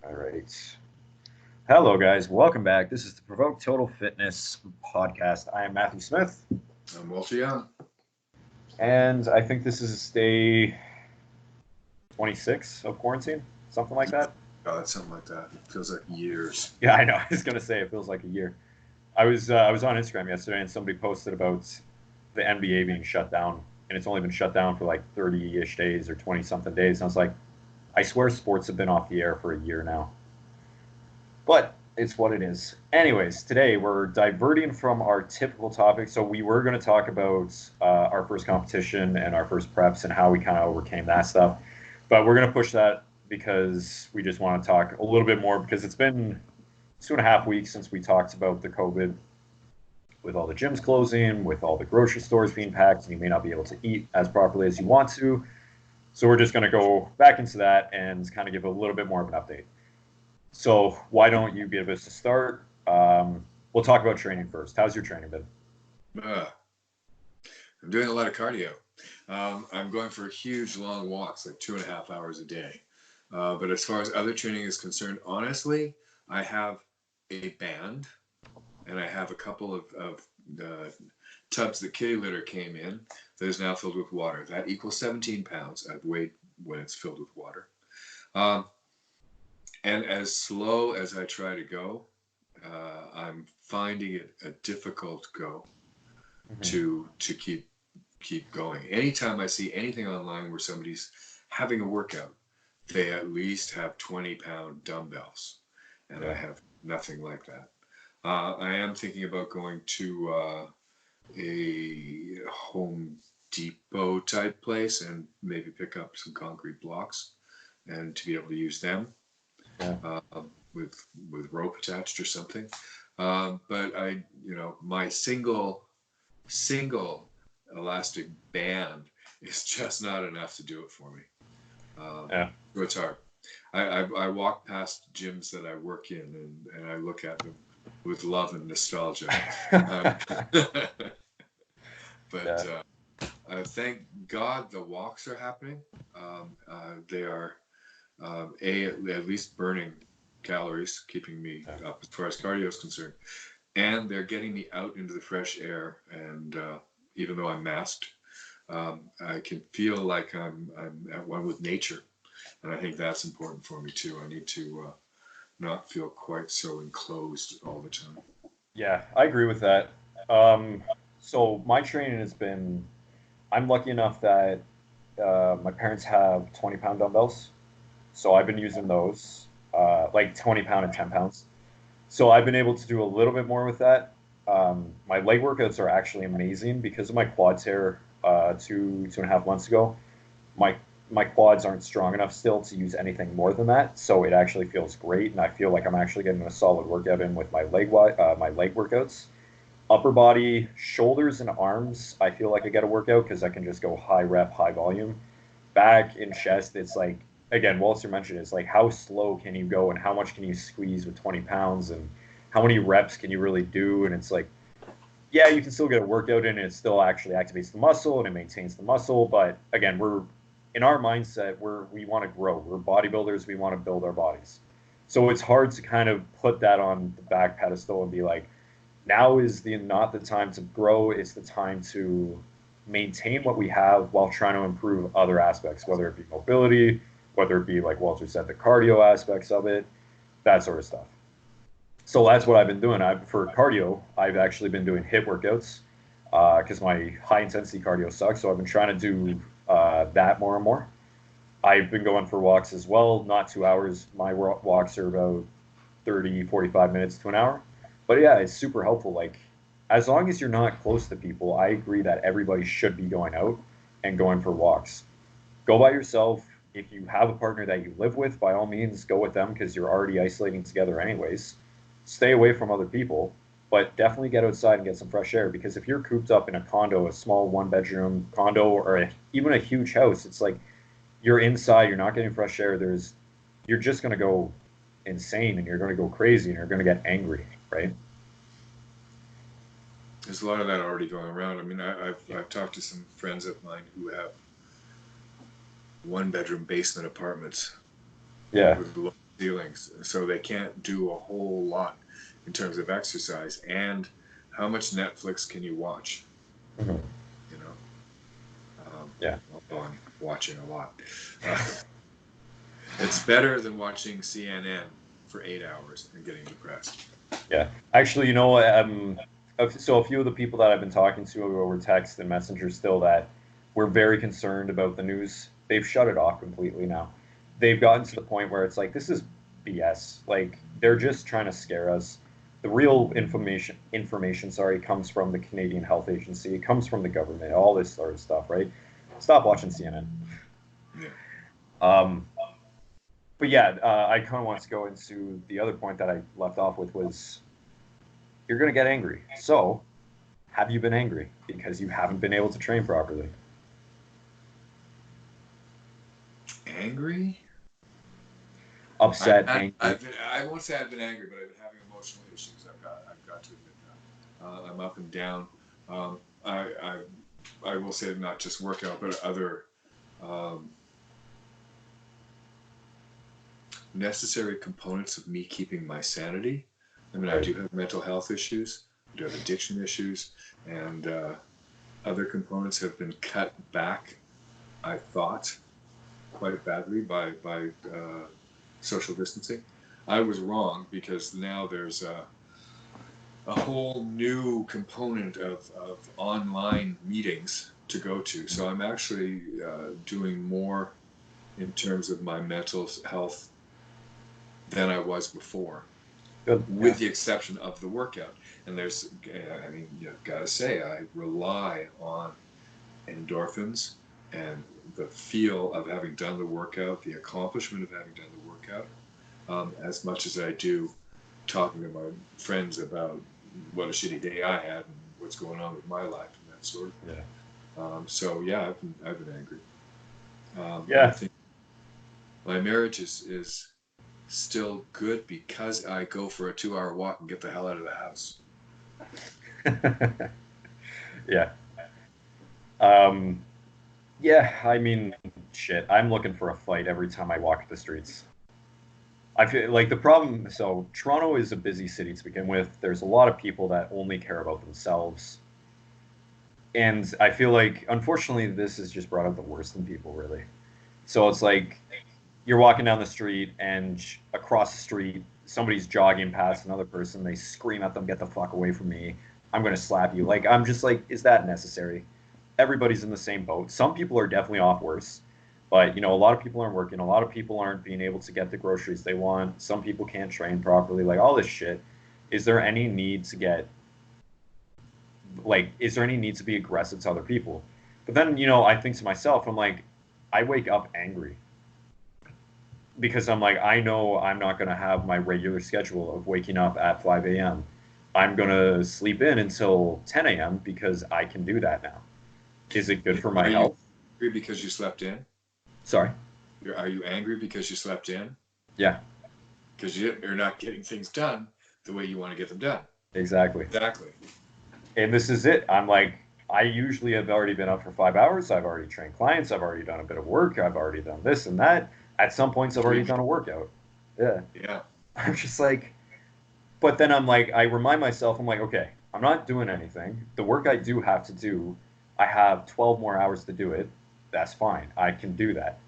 All right. Hello, guys. Welcome back. This is the Provoke Total Fitness podcast. I am Matthew Smith, I'm Walter Young. and I think this is day 26 of quarantine, something like that. God, something like that. Feels like years. Yeah, I know. I was gonna say it feels like a year. I was on Instagram yesterday, and somebody posted about the NBA being shut down, and it's only been shut down for like 30-ish days or 20 something days. And I was like, I swear sports have been off the air for a year now. But it's what it is. Anyways, today we're diverting from our typical topic. So we were going to talk about our first competition and our first preps and how we kind of overcame that stuff. But we're going to push that because we just want to talk a little bit more because it's been 2.5 weeks since we talked about the COVID with all the gyms closing, with all the grocery stores being packed, and you may not be able to eat as properly as you want to. So we're just going to go back into that and kind of give a little bit more of an update. So why don't you give us a start? We'll talk about training first. How's your training been? Uh, I'm doing a lot of cardio. I'm going for huge long walks, like 2.5 hours a day. But as far as other training is concerned, honestly, I have a band and I have a couple of tubs that kitty litter came in that is now filled with water. That equals 17 pounds of weight when it's filled with water. Um, and as slow as I try to go, I'm finding it a difficult go Mm-hmm. to keep going. Anytime I see anything online where somebody's having a workout, they at least have 20-pound dumbbells, and I Yeah. have nothing like that. I am thinking about going to a Home Depot type place and maybe pick up some concrete blocks and to be able to use them Yeah. uh, with rope attached or something. But my single elastic band is just not enough to do it for me. Um, Yeah. so it's hard. I walk past gyms that I work in and I look at them with love and nostalgia. Um, but Yeah. thank God the walks are happening. They are at least burning calories, keeping me Yeah. up as far as cardio is concerned, and they're getting me out into the fresh air. And even though I'm masked, I can feel like I'm at one with nature, and I think that's important for me too. I need to not feel quite so enclosed all the time. Yeah. I agree with that. Um, so my training has been. I'm lucky enough that my parents have 20-pound dumbbells, so I've been using those, like 20 pound and 10 pounds. So I've been able to do a little bit more with that. My leg workouts are actually amazing because of my quad tear 2.5 months ago. My my quads aren't strong enough still to use anything more than that, so it actually feels great, and I feel like I'm actually getting a solid workout in with my leg workouts. Upper body, shoulders, and arms, I feel like I get a workout because I can just go high rep, high volume. Back and chest, it's like again, Walter mentioned it's like how slow can you go and how much can you squeeze with 20 pounds and how many reps can you really do? And it's like, yeah, you can still get a workout in and it still actually activates the muscle and it maintains the muscle. But again, we're in our mindset, we want to grow. We're bodybuilders, we want to build our bodies. So it's hard to kind of put that on the back pedestal and be like, now is the not the time to grow, it's the time to maintain what we have while trying to improve other aspects, whether it be mobility, whether it be like Walter said, the cardio aspects of it, that sort of stuff. So that's what I've been doing. For cardio, I've actually been doing HIIT workouts because my high intensity cardio sucks. So I've been trying to do that more and more. I've been going for walks as well, not 2 hours. My walks are about 30, 45 minutes to an hour. But yeah, it's super helpful. Like, as long as you're not close to people, I agree that everybody should be going out and going for walks. Go by yourself. If you have a partner that you live with, by all means, go with them because you're already isolating together, anyways. Stay away from other people, but definitely get outside and get some fresh air because if you're cooped up in a condo, a small one bedroom condo, or even a huge house, it's like you're inside, you're not getting fresh air. You're just going to go insane and you're going to go crazy and you're going to get angry, right? There's a lot of that already going around. I mean, I've talked to some friends of mine who have one bedroom basement apartments Yeah. with ceilings, so they can't do a whole lot in terms of exercise. And how much Netflix can you watch? Mhm. You know, Yeah. although I'm watching a lot. Uh, it's better than watching CNN for 8 hours and getting depressed. Yeah. Actually, so a few of the people that I've been talking to over text and messenger still that were very concerned about the news, they've shut it off completely now. They've gotten to the point where it's like, this is BS. Like, they're just trying to scare us. The real information, sorry, comes from the Canadian Health Agency. It comes from the government, all this sort of stuff, right? Stop watching CNN. Yeah. Um, but yeah, I kind of want to go into the other point that I left off with was you're going to get angry. So, have you been angry because you haven't been able to train properly? Angry? Upset, angry. I won't say I've been angry, but I've been having emotional issues. I've got to admit that. I'm up and down. Um, I will say not just workout, but other um, necessary components of me keeping my sanity. I mean, I Right. do have mental health issues, I do have addiction issues, and other components have been cut back, I thought, quite badly by social distancing. I was wrong because now there's a whole new component of online meetings to go to. So I'm actually doing more in terms of my mental health than I was before, Good. with the exception of the workout. And there's, I mean, you've got to say, I rely on endorphins and the feel of having done the workout, the accomplishment of having done the workout, as much as I do talking to my friends about what a shitty day I had and what's going on with my life and that sort of thing. Yeah. So yeah, I've been angry. I Yeah. think my marriage is still good because I go for a 2 hour walk and get the hell out of the house. Yeah. Um, yeah, I mean, shit. I'm looking for a fight every time I walk the streets. I feel like the problem. So Toronto is a busy city to begin with. There's a lot of people that only care about themselves, and I feel like, unfortunately, this has just brought out the worst in people, really. So it's like you're walking down the street, and across the street, somebody's jogging past another person. They scream at them, "Get the fuck away from me! I'm gonna slap you!" Like I'm just like, is that necessary? Everybody's in the same boat. Some people are definitely off worse, but a lot of people aren't working. A lot of people aren't being able to get the groceries they want. Some people can't train properly. Like all this shit. Is there any need to get is there any need to be aggressive to other people? But then, I think to myself, I'm like, I wake up angry because I'm like, I know I'm not going to have my regular schedule of waking up at 5 a.m. I'm going to sleep in until 10 a.m. because I can do that now. Is it good for my Are you health? angry because you slept in? Sorry. Are you angry because you slept in? Yeah, Because you're not getting things done the way you want to get them done. exactly. Exactly. And this is it. I'm like, I usually have already been up for 5 hours. I've already trained clients. I've already done a bit of work. I've already done this and that. At some points, I've already done a workout. Yeah. Yeah. I'm just like, but then I'm like, I remind myself, I'm like, okay, I'm not doing anything. The work I do have to do, I have 12 more hours to do it. That's fine. I can do that.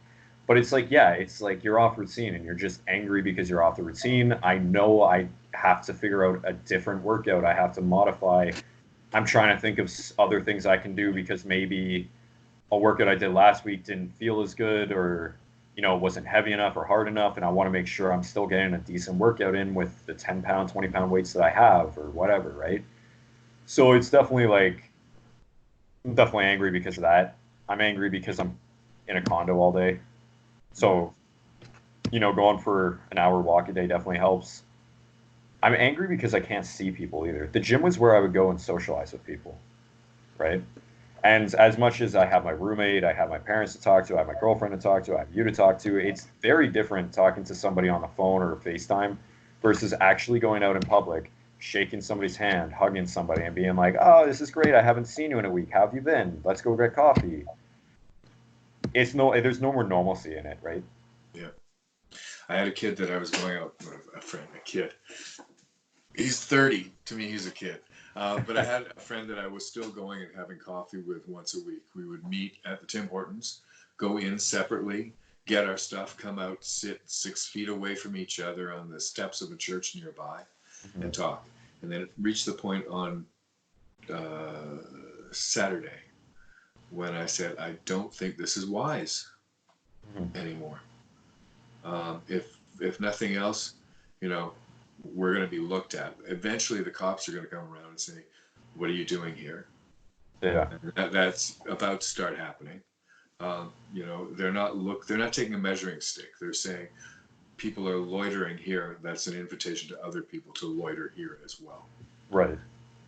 But it's like, yeah, it's like you're off routine and you're just angry because you're off the routine. I know I have to figure out a different workout. I have to modify. I'm trying to think of other things I can do because maybe a workout I did last week didn't feel as good or wasn't heavy enough or hard enough, and I want to make sure I'm still getting a decent workout in with the 10-pound, 20-pound weights that I have or whatever, right? So it's definitely like I'm definitely angry because of that. I'm angry because I'm in a condo all day. So, going for an hour walk a day definitely helps. I'm angry because I can't see people either. The gym was where I would go and socialize with people, right? And as much as I have my roommate, I have my parents to talk to, I have my girlfriend to talk to, I have you to talk to, it's very different talking to somebody on the phone or FaceTime versus actually going out in public, shaking somebody's hand, hugging somebody, and being like, "Oh, this is great. I haven't seen you in a week. How have you been? Let's go get coffee." There's no more normalcy in it, right? Yeah. I had a kid that I was going out with, a kid. He's 30. To me, he's a kid. But I had a friend that I was still going and having coffee with once a week. We would meet at the Tim Hortons, go in separately, get our stuff, come out, sit 6 feet away from each other on the steps of a church nearby, and talk. And then it reached the point on Saturday when I said, I don't think this is wise anymore. If nothing else, we're going to be looked at. Eventually, the cops are going to come around and say, "What are you doing here?" Yeah, that's about to start happening. They're not taking a measuring stick. They're saying people are loitering here. That's an invitation to other people to loiter here as well. right.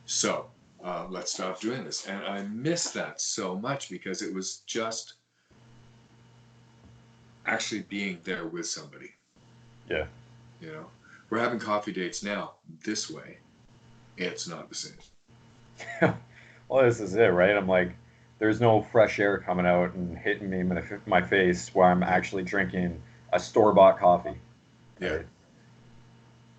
So let's stop doing this. And I miss that so much because it was just actually being there with somebody. Yeah. We're having coffee dates now this way. It's not the same. Well, this is it, right? I'm like, there's no fresh air coming out and hitting me in my face while I'm actually drinking a store-bought coffee. Yeah. Right?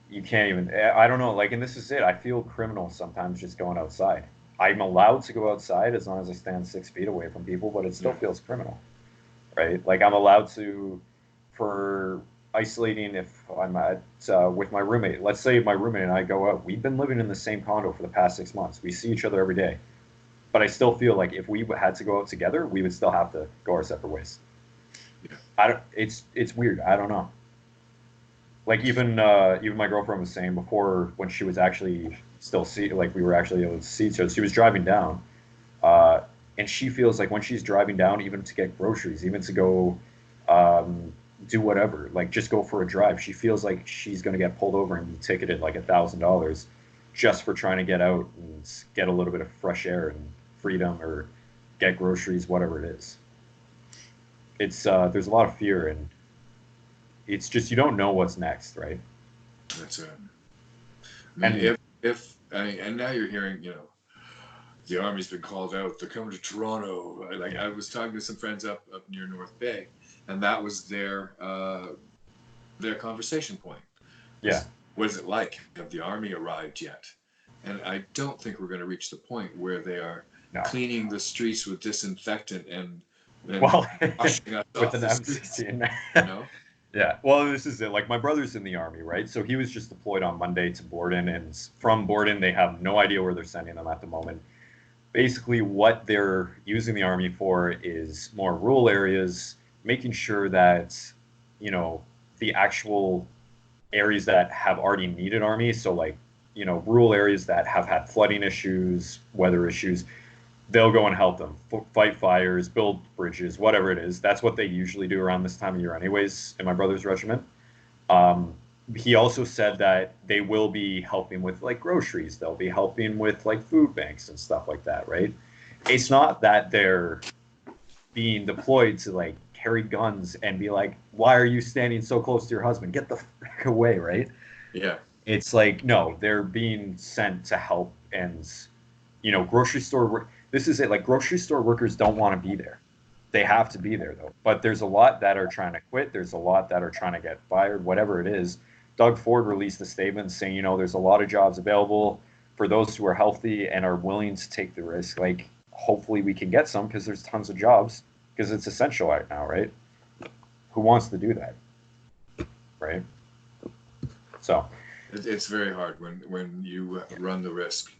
You can't even, I don't know, like, and this is it. I feel criminal sometimes just going outside. I'm allowed to go outside as long as I stand 6 feet away from people, but it still feels criminal, right? Like, I'm allowed to, for isolating if I'm at with my roommate. Let's say my roommate and I go out. We've been living in the same condo for the past 6 months. We see each other every day. But I still feel like if we had to go out together, we would still have to go our separate ways. Yeah. It's weird. I don't know. Like even my girlfriend was saying before when she was actually still we were actually able to see each other. She was driving down, and she feels like when she's driving down, even to get groceries, even to go do whatever, like just go for a drive, she feels like she's going to get pulled over and be ticketed like $1,000 just for trying to get out and get a little bit of fresh air and freedom or get groceries, whatever it is. It's there's a lot of fear and it's just you don't know what's next, right? That's it. I mean, and now you're hearing, the Army's been called out. They're coming to Toronto. Like I was talking to some friends up near North Bay, and that was their conversation point. Yeah. What is it like? Have the Army arrived yet? And I don't think we're going to reach the point where they are cleaning the streets with disinfectant and washing us with off an the M16. Yeah. Well, this is it. Like my brother's in the Army, right? So he was just deployed on Monday to Borden, and from Borden, they have no idea where they're sending them at the moment. Basically, what they're using the Army for is more rural areas, making sure that, the actual areas that have already needed Army, so like, rural areas that have had flooding issues, weather issues, they'll go and help them fight fires, build bridges, whatever it is. That's what they usually do around this time of year anyways in my brother's regiment. He also said that they will be helping with like groceries. They'll be helping with like food banks and stuff like that, right? It's not that they're being deployed to like carry guns and be like, why are you standing so close to your husband? Get the fuck away, right? Yeah. It's like, no, they're being sent to help and, grocery store work. This is it. Like grocery store workers don't want to be there. They have to be there though. But there's a lot that are trying to quit. There's a lot that are trying to get fired, whatever it is. Doug Ford released a statement saying, there's a lot of jobs available for those who are healthy and are willing to take the risk. Like, hopefully we can get some because there's tons of jobs because it's essential right now, right? Who wants to do that, right? So it's very hard when you run the risk,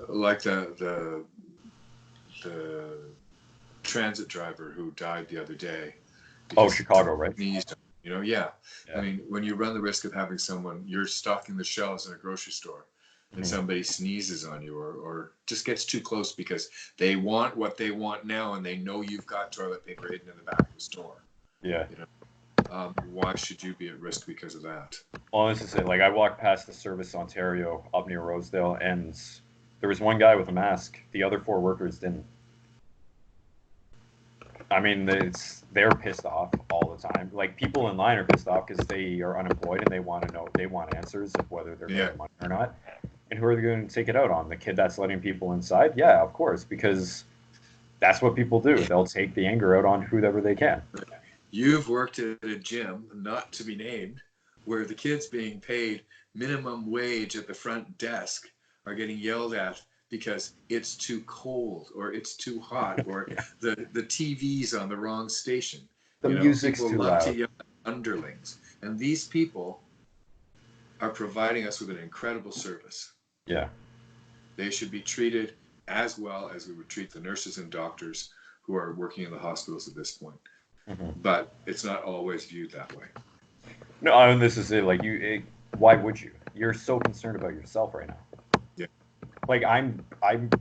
like the transit driver who died the other day. Oh, Chicago, right? Yeah. I mean, when you run the risk of having you're stocking the shelves in a grocery store and somebody sneezes on you or just gets too close because they want what they want now and they know you've got toilet paper hidden in the back of the store. Yeah. Why should you be at risk because of that? Well, this is it. Like, I walked past the Service Ontario up near Rosedale, and there was one guy with a mask. The other 4 workers didn't. I mean, they're pissed off all the time. Like, people in line are pissed off because they are unemployed and they want answers of whether they're getting money or not. And who are they going to take it out on? The kid that's letting people inside? Yeah, of course, because that's what people do. They'll take the anger out on whoever they can. You've worked at a gym, not to be named, where the kids being paid minimum wage at the front desk are getting yelled at because it's too cold or it's too hot or Yeah. the TV's on the wrong station. The You know, music's people too love to loud. yell at underlings. And these people are providing us with an incredible service. Yeah. They should be treated as well as we would treat the nurses and doctors who are working in the hospitals at this point. Hmm. But it's not always viewed that way. No, I mean, this is it. Like why would you? You're so concerned about yourself right now. Yeah. Like I'm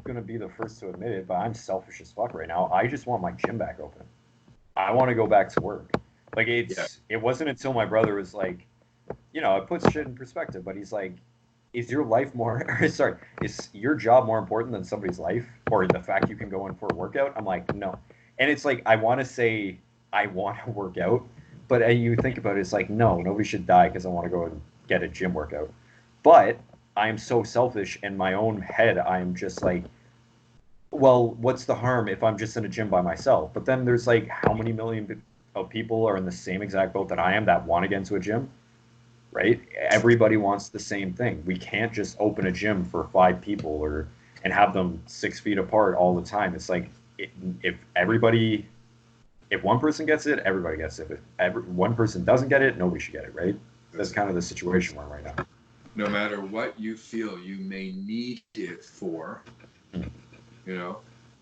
gonna be the first to admit it, but I'm selfish as fuck right now. I just want my gym back open. I want to go back to work. Like Yeah. it wasn't until my brother was like, it puts shit in perspective. But he's like, is your life more? Or sorry, is your job more important than somebody's life, or the fact you can go in for a workout? I'm like, no. And it's like I want to say I want to work out, but you think about it, it's like no, nobody should die because I want to go and get a gym workout. But I'm so selfish in my own head. I'm just like, well, what's the harm if I'm just in a gym by myself? But then there's like how many million of people are in the same exact boat that I am that want to get into a gym, right? Everybody wants the same thing. We can't just open a gym for 5 people or and have them 6 feet apart all the time. It's like if everybody, if one person gets it, everybody gets it. If one person doesn't get it, nobody should get it, right? That's kind of the situation we're in right now. No matter what you feel you may need it for, you know,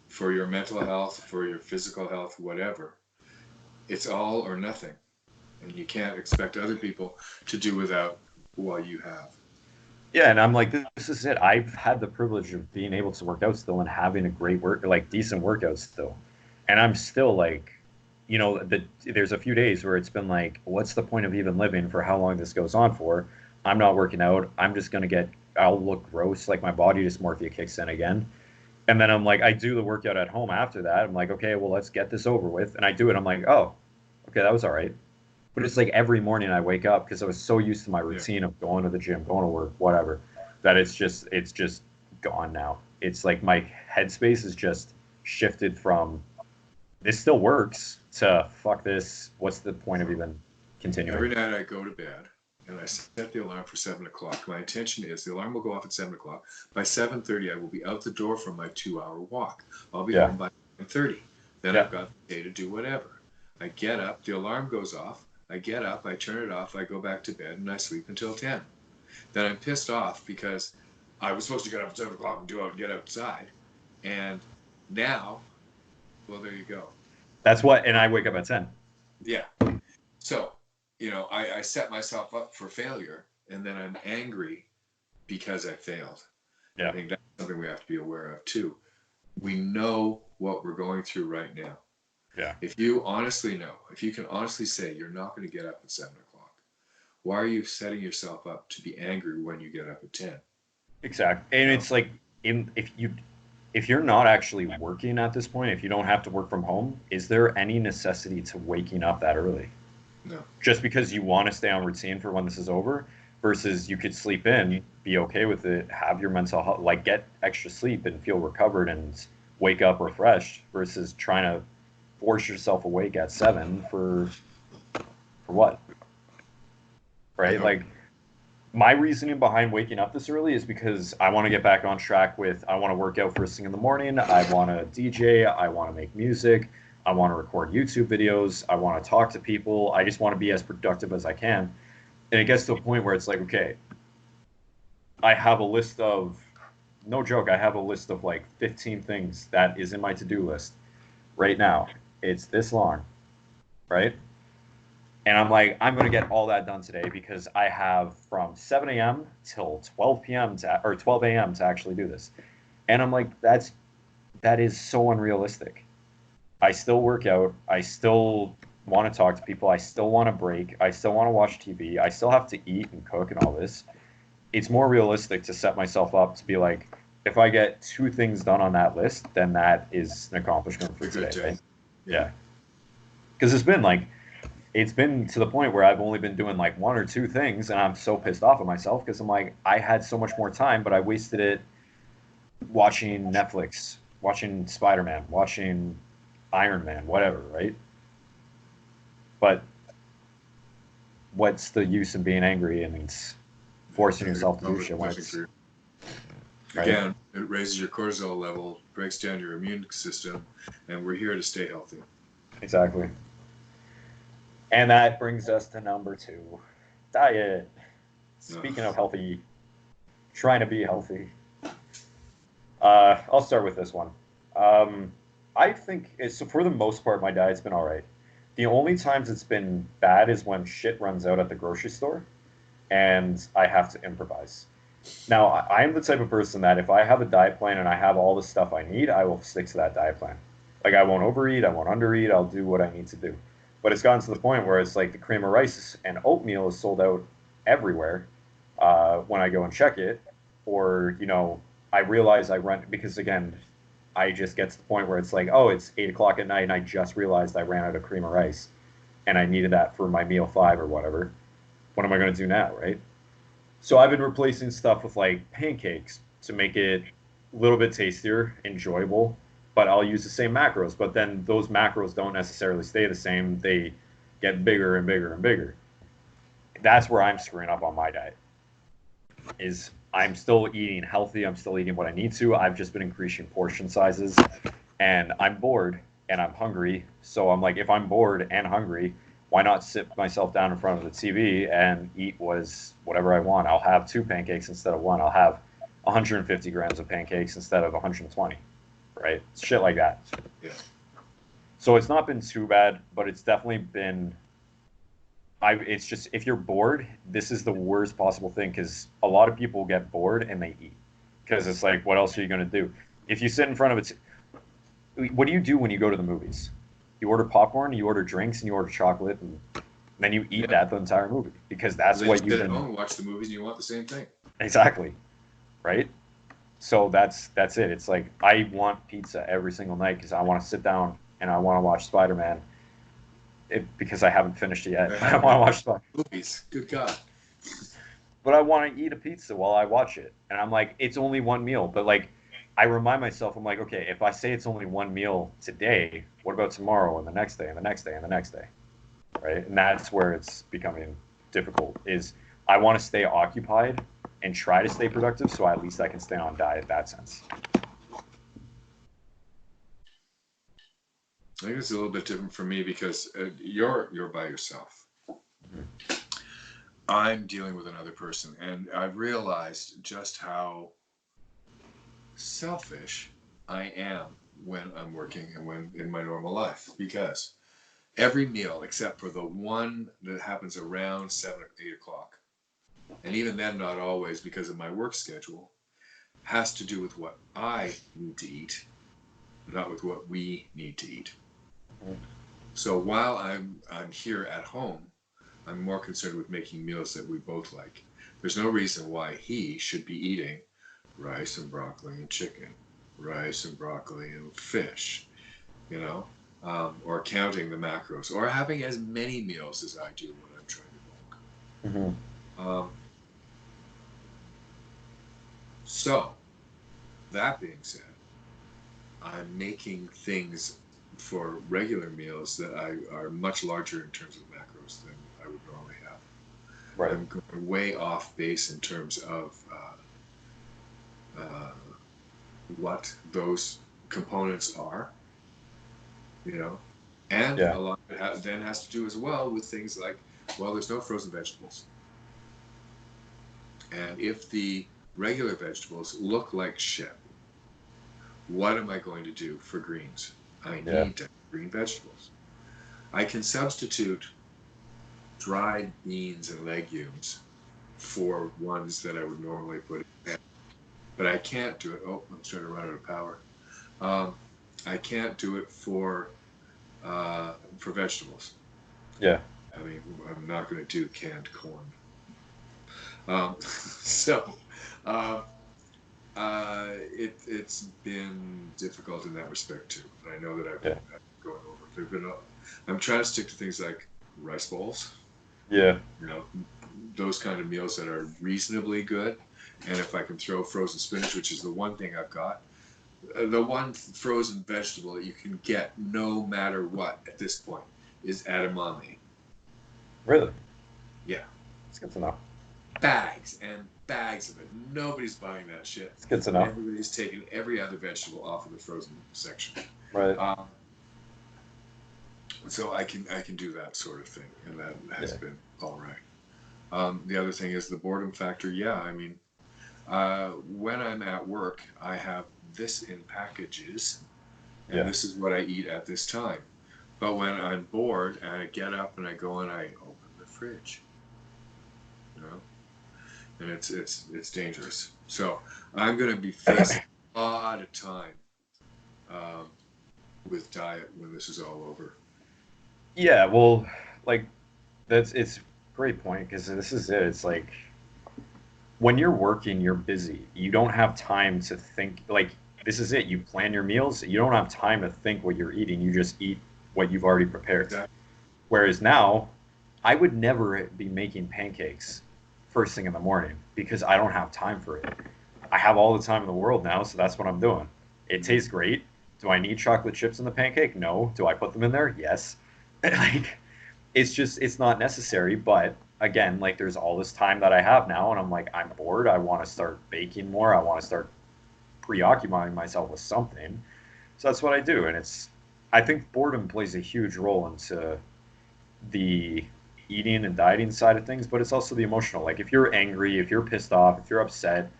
for your mental health, for your physical health, whatever, it's all or nothing. And you can't expect other people to do without what you have. Yeah, and I'm like, this is it. I've had the privilege of being able to work out still and having a great work, like decent workout still, and I'm still like, there's a few days where it's been like, what's the point of even living for how long this goes on for? I'm not working out. I'm just gonna I'll look gross, like my body dysmorphia kicks in again, and then I'm like, I do the workout at home after that. I'm like, okay, well, let's get this over with, and I do it. I'm like, oh, okay, that was all right. But it's like every morning I wake up because I was so used to my Yeah. routine of going to the gym, going to work, whatever, that it's just gone now. It's like my headspace is just shifted from this still works to fuck this. What's the point of even Every continuing? night I go to bed and I set the alarm for 7 o'clock. My intention is the alarm will go off at 7 o'clock. By 7:30, I will be out the door for my 2-hour walk. I'll be Yeah, home by 9:30. Then yeah. I've got the day to do whatever. I get up, the alarm goes off. I get up, I turn it off, I go back to bed, and I sleep until 10. Then I'm pissed off because I was supposed to get up at 7 o'clock and get outside. And now, well, there you go. That's what. And I wake up at 10. Yeah. So, I set myself up for failure and then I'm angry because I failed. And I Yeah, think that's something we have to be aware of too. We know what we're going through right now. yeah. If you honestly know, if you can honestly say you're not going to get up at 7 o'clock, why are you setting yourself up to be angry when you get up at 10? Exactly. And No, it's like if you're not actually working at this point, if you don't have to work from home, is there any necessity to waking up that early? no. Just because you want to stay on routine for when this is over versus you could sleep in, be okay with it, have your mental health, like get extra sleep and feel recovered and wake up refreshed versus trying to force yourself awake at 7 for what? I Right? know. Like my reasoning behind waking up this early is because I want to get back on track with I want to work out first thing in the morning, I want to DJ, I want to make music, I want to record YouTube videos, I want to talk to people, I just want to be as productive as I can. And it gets to a point where it's like, okay, I have a list of, no joke, I have a list of like 15 things that is in my to-do list right now. It's this long, right? And I'm like, I'm going to get all that done today because I have from 7 a.m. till 12 p.m. or 12 a.m. to actually do this. And I'm like, that is so unrealistic. I still work out. I still want to talk to people. I still want to break. I still want to watch TV. I still have to eat and cook and all this. It's more realistic to set myself up to be like, if I get 2 things done on that list, then that is an accomplishment A for good today, day. right? Yeah. Yeah. Because it's been to the point where I've only been doing like 1 or 2 things, and I'm so pissed off at myself because I'm like, I had so much more time, but I wasted it watching Netflix, watching Spider Man, watching Iron Man, whatever, right? But what's the use in being angry and it's forcing yourself to do shit when it's right? Again, it raises your cortisol level, breaks down your immune system, and we're here to stay healthy. Exactly. And that brings us to number 2, diet. Speaking of healthy, trying to be healthy. I'll start with this one. I think so for the most part, my diet's been all right. The only times it's been bad is when shit runs out at the grocery store and I have to improvise. Now, I am the type of person that if I have a diet plan and I have all the stuff I need, I will stick to that diet plan. Like, I won't overeat, I won't undereat, I'll do what I need to do. But it's gotten to the point where it's like the cream of rice and oatmeal is sold out everywhere when I go and check it. Or, I realize I run, because again, I just get to the point where it's like, oh, it's 8 o'clock at night and I just realized I ran out of cream of rice and I needed that for my meal 5 or whatever. What am I going to do now, right? So I've been replacing stuff with like pancakes to make it a little bit tastier, enjoyable, but I'll use the same macros. But then those macros don't necessarily stay the same. They get bigger and bigger and bigger. That's where I'm screwing up on my diet. Is I'm still eating healthy. I'm still eating what I need to. I've just been increasing portion sizes and I'm bored and I'm hungry. So I'm like, if I'm bored and hungry, why not sit myself down in front of the TV and eat whatever I want? I'll have 2 pancakes instead of 1. I'll have 150 grams of pancakes instead of 120, right? Shit like that. Yeah. So it's not been too bad, but it's definitely been. It's just if you're bored, this is the worst possible thing because a lot of people get bored and they eat because it's like, what else are you going to do? If you sit in front of it, what do you do when you go to the movies? You order popcorn, you order drinks, and you order chocolate, and then you eat that the entire movie because that's what you've been. Sit at home, watch the movies, and you want the same thing. Exactly, right? So that's it. It's like I want pizza every single night because I want to sit down and I want to watch Spider-Man. Because I haven't finished it yet. I want to watch Spider-Man. Movies. Good God. But I want to eat a pizza while I watch it, and I'm like, it's only one meal, but like. I remind myself, I'm like, okay, if I say it's only one meal today, what about tomorrow and the next day and the next day and the next day, right? And that's where it's becoming difficult is I want to stay occupied and try to stay productive so at least I can stay on diet in that sense. I think it's a little bit different for me because you're by yourself. Mm-hmm. I'm dealing with another person, and I've realized just how selfish I am when I'm working and when in my normal life because every meal except for the one that happens around 7 or 8 o'clock, and even then not always because of my work schedule, has to do with what I need to eat, not with what we need to eat. So while I'm here at home, I'm more concerned with making meals that we both like. There's no reason why he should be eating rice and broccoli and chicken, rice and broccoli and fish, or counting the macros, or having as many meals as I do when I'm trying to bulk. Mm-hmm. So, that being said, I'm making things for regular meals that are much larger in terms of macros than I would normally have. Right. I'm going way off base in terms of what those components are, and a lot of it then has to do as well with things like, well, there's no frozen vegetables. And if the regular vegetables look like shit, what am I going to do for greens? I need to have green vegetables. I can substitute dried beans and legumes for ones that I would normally put in. But I can't do it. Oh, I'm starting to run out of power. I can't do it for vegetables. Yeah. I mean, I'm not going to do canned corn. It's been difficult in that respect too. And I know that I've been going over. I'm trying to stick to things like rice bowls. Yeah. Those kind of meals that are reasonably good. And if I can throw frozen spinach, which is the one thing I've got, the one frozen vegetable that you can get no matter what at this point is edamame. Really? Yeah, It's good to know. bags and bags of it. Nobody's buying that shit. It's good to know. Everybody's taking every other vegetable off of the frozen section. Right. Um, so I can do that sort of thing, and that has Yeah. been all right. The other thing is the boredom factor. Yeah, I mean, when I'm at work, I have this in packages, and Yeah. this is what I eat at this time. But when I'm bored and I get up and I go and I open the fridge, you know, and it's dangerous. So I'm going to be facing a lot of time um, with diet when this is all over. Yeah. Well, like it's a great point because this is it. It's like when you're working, you're busy. You don't have time to think. Like this is it. You plan your meals. You don't have time to think what you're eating. You just eat what you've already prepared. Exactly. Whereas now, I would never be making pancakes first thing in the morning because I don't have time for it. I have all the time in the world now, so that's what I'm doing. It tastes great. Do I need chocolate chips in the pancake? No. Do I put them in there? Yes. Like it's not necessary, but again, like there's all this time that I have now and I'm like I'm bored. I want to start baking more. I want to start preoccupying myself with something. So that's what I do and it's I think boredom plays a huge role into the eating and dieting side of things, but it's also the emotional. Like if you're angry, if you're pissed off, if you're upset,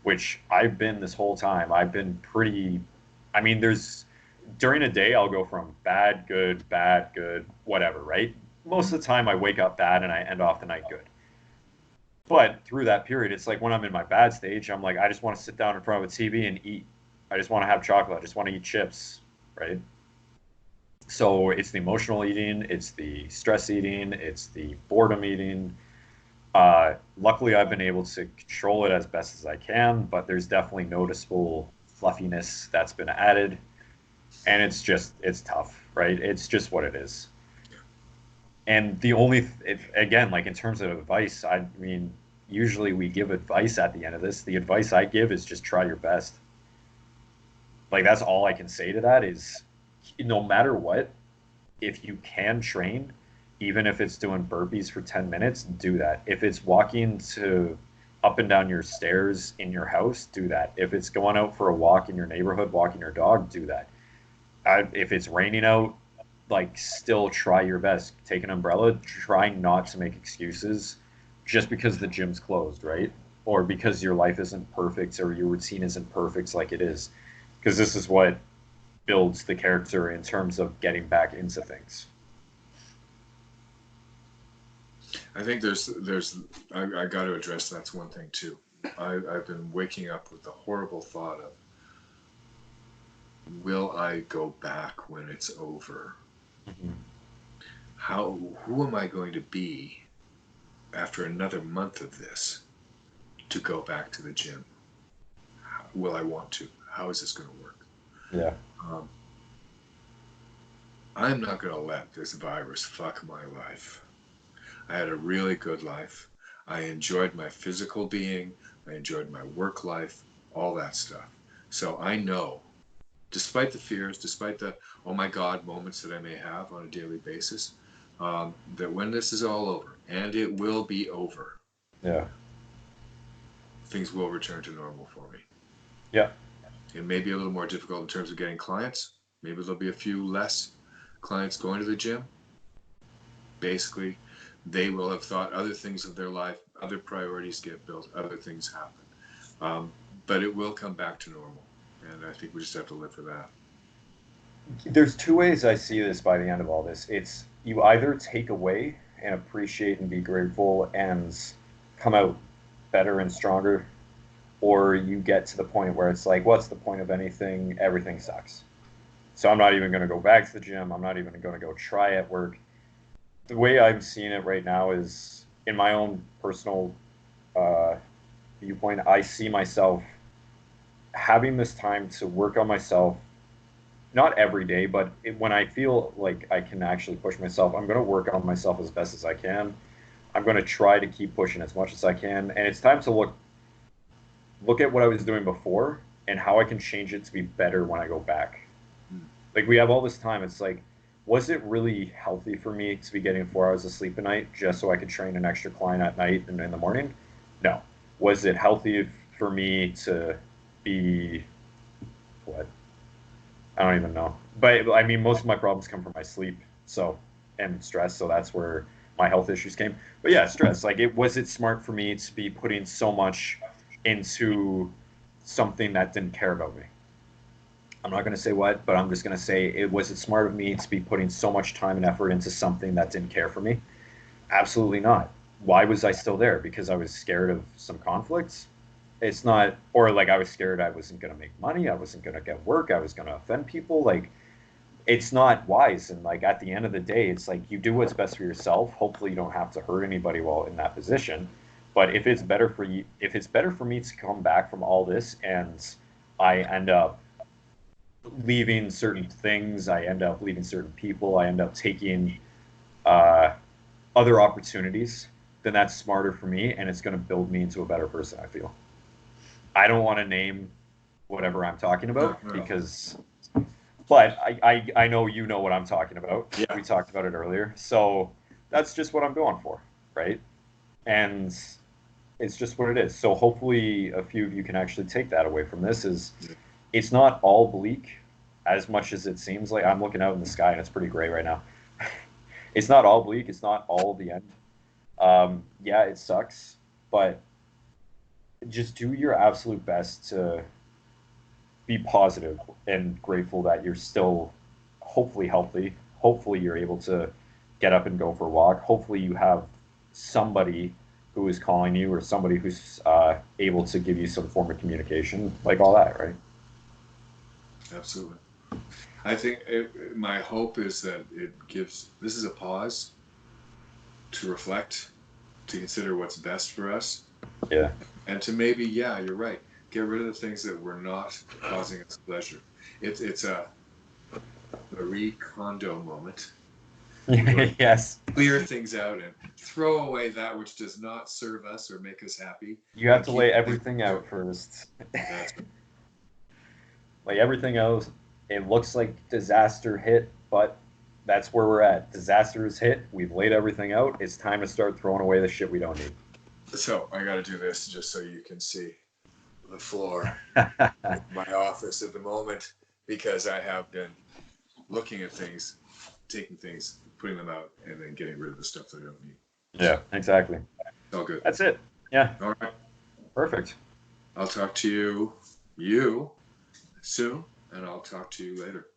which I've been this whole time, I've been pretty. I mean, there's during a day I'll go from bad, good, whatever, right? Most of the time I wake up bad and I end off the night good. But through that period, it's like when I'm in my bad stage, I'm like, I just want to sit down in front of a TV and eat. I just want to have chocolate. I just want to eat chips, right? So it's the emotional eating, it's the stress eating, it's the boredom eating. Luckily, I've been able to control it as best as I can, but there's definitely noticeable fluffiness that's been added, and it's tough, right? It's just what it is. And the only, if, again, like in terms of advice, I mean, usually we give advice at the end of this. The advice I give is just try your best. Like that's all I can say to that is, no matter what, if you can train, even if it's doing burpees for 10 minutes, do that. If it's walking to up and down your stairs in your house, do that. If it's going out for a walk in your neighborhood, walking your dog, do that. If it's raining out, like still try your best. Take an umbrella, try not to make excuses just because the gym's closed, right? Or because your life isn't perfect or your routine isn't perfect like it is. Because this is what builds the character in terms of getting back into things. I think I got to address that's one thing too. I've been waking up with the horrible thought of, will I go back when it's over? Mhm. Who am I going to be after another month of this to go back to the gym? Will I want to? How is this going to work? Yeah. Um, I'm not going to let this virus fuck my life. I had a really good life. I enjoyed my physical being. I enjoyed my work life, all that stuff. So I know, despite the fears, despite the oh my God moments that I may have on a daily basis, that when this is all over, and it will be over, Yeah. things will return to normal for me. Yeah. It may be a little more difficult in terms of getting clients. Maybe there'll be a few less clients going to the gym. Basically, they will have thought other things of their life, other priorities get built, other things happen. Um, but it will come back to normal. And I think we just have to live for that. There's two ways I see this by the end of all this. It's you either take away and appreciate and be grateful and come out better and stronger, or you get to the point where it's like, what's the point of anything? Everything sucks. So I'm not even going to go back to the gym. I'm not even going to go try at work. The way I'm seeing it right now is in my own personal uh, viewpoint. I see myself having this time to work on myself, not every day, but when I feel like I can actually push myself, I'm going to work on myself as best as I can. I'm going to try to keep pushing as much as I can, and it's time to look at what I was doing before and how I can change it to be better when I go back. Mm. Like we have all this time. It's like was it really healthy for me to be getting 4 hours of sleep a night just so I could train an extra client at night and in the morning? No. Was it healthy for me to be what? I don't even know. But I mean, most of my problems come from my sleep, so and stress. So that's where my health issues came. But yeah, stress. Like, it was it smart for me to be putting so much into something that didn't care about me? I'm not going to say what, but I'm just going to say it was it smart of me to be putting so much time and effort into something that didn't care for me? Absolutely not. Why was I still there? Because I was scared of some conflicts? It's not, or like I was scared I wasn't going to make money, I wasn't going to get work, I was going to offend people. Like, it's not wise. And like at the end of the day, it's like you do what's best for yourself. Hopefully, you don't have to hurt anybody while in that position. But if it's better for you, if it's better for me to come back from all this and I end up leaving certain things, I end up leaving certain people, I end up taking uh, other opportunities, then that's smarter for me and it's going to build me into a better person, I feel. I don't want to name whatever I'm talking No, about no, no. because, but I know you know what I'm talking about. Yeah, We talked about it earlier. So that's just what I'm going for, right? And it's just what it is. So hopefully a few of you can actually take that away from this is it's not all bleak as much as it seems like. I'm looking out in the sky and it's pretty gray right now. It's not all bleak. It's not all the end. Yeah, it sucks, but just do your absolute best to be positive and grateful that you're still hopefully healthy. Hopefully, you're able to get up and go for a walk. Hopefully, you have somebody who is calling you or somebody who's able to give you some form of communication, like all that, right? absolutely. I think my hope is that it gives this is a pause to reflect, to consider what's best for us, Yeah. and to maybe, yeah, you're right, get rid of the things that were not causing us pleasure. It's a Marie Kondo moment. We want to Yes. clear things out and throw away that which does not serve us or make us happy, You have and to keep lay things everything that do. out first. That's Like everything else, it looks like disaster hit, but that's where we're at. Disaster is hit. We've laid everything out. It's time to start throwing away the shit we don't need. so. I got to do this just so you can see the floor of my office at the moment because I have been looking at things, taking things, putting them out, and then getting rid of the stuff that I don't need. Yeah, exactly. It's all good. That's it. Yeah, All right. perfect. I'll talk to you soon, and I'll talk to you later.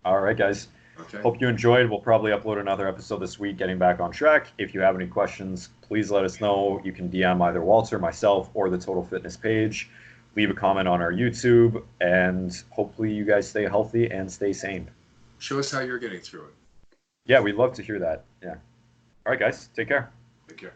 All right, guys. Okay. Hope you enjoyed. We'll probably upload another episode this week, getting back on track. If you have any questions, please let us know. You can DM either Walter, myself, or the Total Fitness page. Leave a comment on our YouTube, and hopefully you guys stay healthy and stay sane. Show us how you're getting through it. Yeah, we'd love to hear that. Yeah. All right, guys. Take care. Take care.